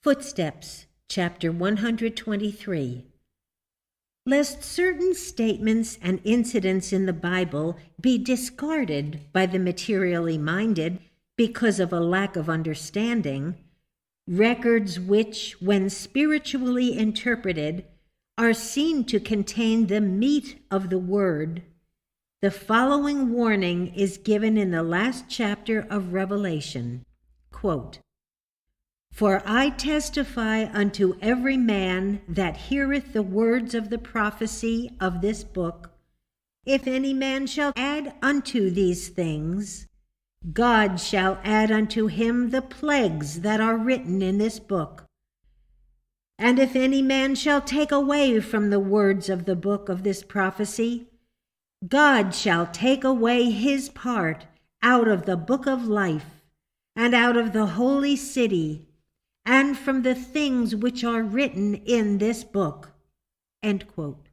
Footsteps, Chapter 123. Lest certain statements and incidents in the Bible be discarded by the materially minded because of a lack of understanding, records which, when spiritually interpreted, are seen to contain the meat of the Word, the following warning is given in the last chapter of Revelation. Quote, "For I testify unto every man that heareth the words of the prophecy of this book, if any man shall add unto these things, God shall add unto him the plagues that are written in this book. And if any man shall take away from the words of the book of this prophecy, God shall take away his part out of the book of life, and out of the holy city, and from the things which are written in this book." End quote.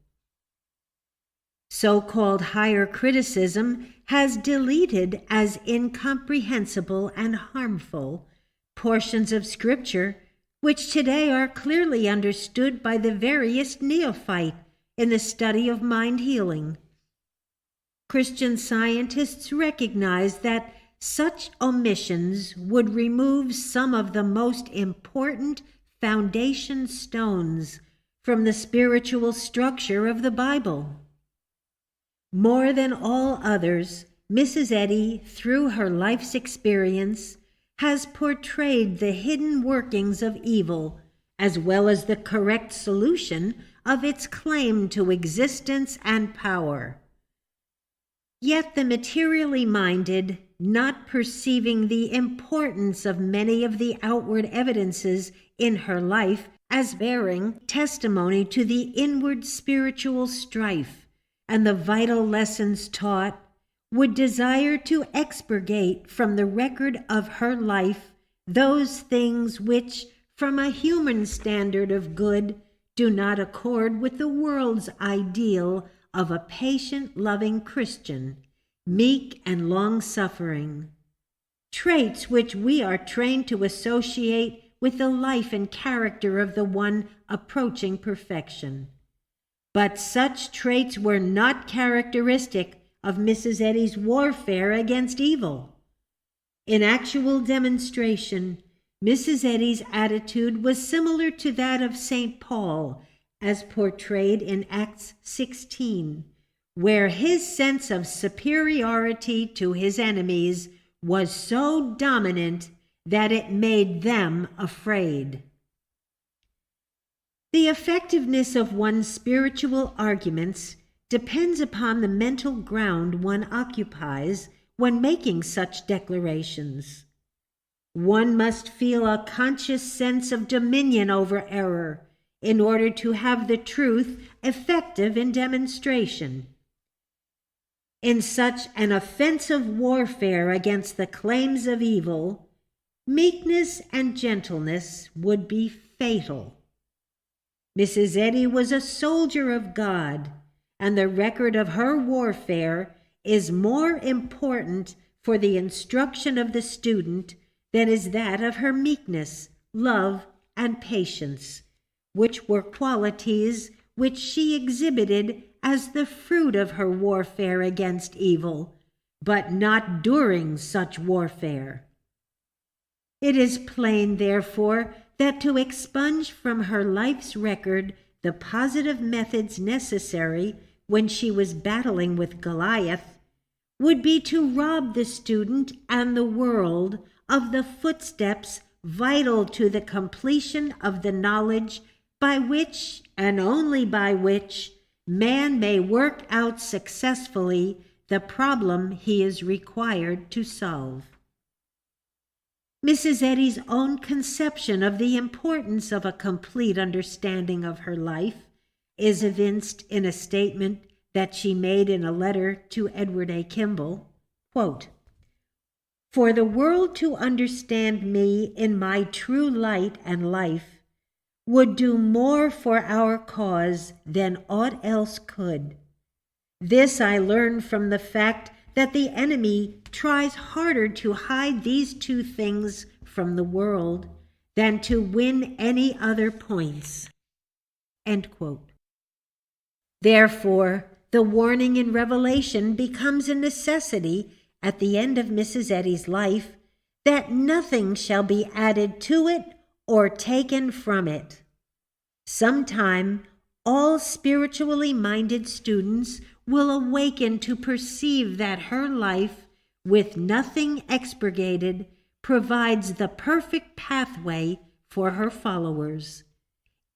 So-called higher criticism has deleted as incomprehensible and harmful portions of Scripture which today are clearly understood by the veriest neophyte in the study of mind healing. Christian scientists recognize that such omissions would remove some of the most important foundation stones from the spiritual structure of the Bible. More than all others, Mrs. Eddy, through her life's experience, has portrayed the hidden workings of evil as well as the correct solution of its claim to existence and power. Yet the materially minded, not perceiving the importance of many of the outward evidences in her life as bearing testimony to the inward spiritual strife and the vital lessons taught, would desire to expurgate from the record of her life those things which, from a human standard of good, do not accord with the world's ideal of a patient, loving Christian, meek and long-suffering, traits which we are trained to associate with the life and character of the one approaching perfection. But such traits were not characteristic of Mrs. Eddy's warfare against evil. In actual demonstration, Mrs. Eddy's attitude was similar to that of St. Paul, as portrayed in Acts 16, where his sense of superiority to his enemies was so dominant that it made them afraid. The effectiveness of one's spiritual arguments depends upon the mental ground one occupies when making such declarations. One must feel a conscious sense of dominion over error in order to have the truth effective in demonstration. In such an offensive warfare against the claims of evil, meekness and gentleness would be fatal. Mrs. Eddy was a soldier of God, and the record of her warfare is more important for the instruction of the student than is that of her meekness, love, and patience, which were qualities which she exhibited as the fruit of her warfare against evil, but not during such warfare. It is plain, therefore, that to expunge from her life's record the positive methods necessary when she was battling with Goliath would be to rob the student and the world of the footsteps vital to the completion of the knowledge by which, and only by which, man may work out successfully the problem he is required to solve. Mrs. Eddy's own conception of the importance of a complete understanding of her life is evinced in a statement that she made in a letter to Edward A. Kimball. Quote, "For the world to understand me in my true light and life would do more for our cause than aught else could. This I learn from the fact that the enemy tries harder to hide these two things from the world than to win any other points." End quote. Therefore, the warning in Revelation becomes a necessity at the end of Mrs. Eddy's life, that nothing shall be added to it or taken from it. Sometime, all spiritually minded students will awaken to perceive that her life, with nothing expurgated, provides the perfect pathway for her followers.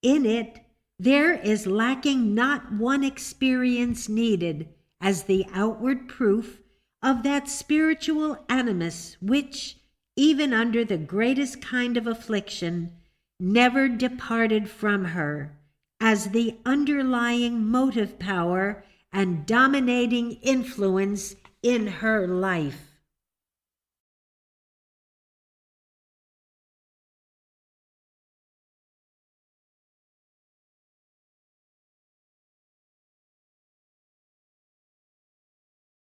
In it, there is lacking not one experience needed as the outward proof of that spiritual animus which, even under the greatest kind of affliction, never departed from her, as the underlying motive power and dominating influence in her life.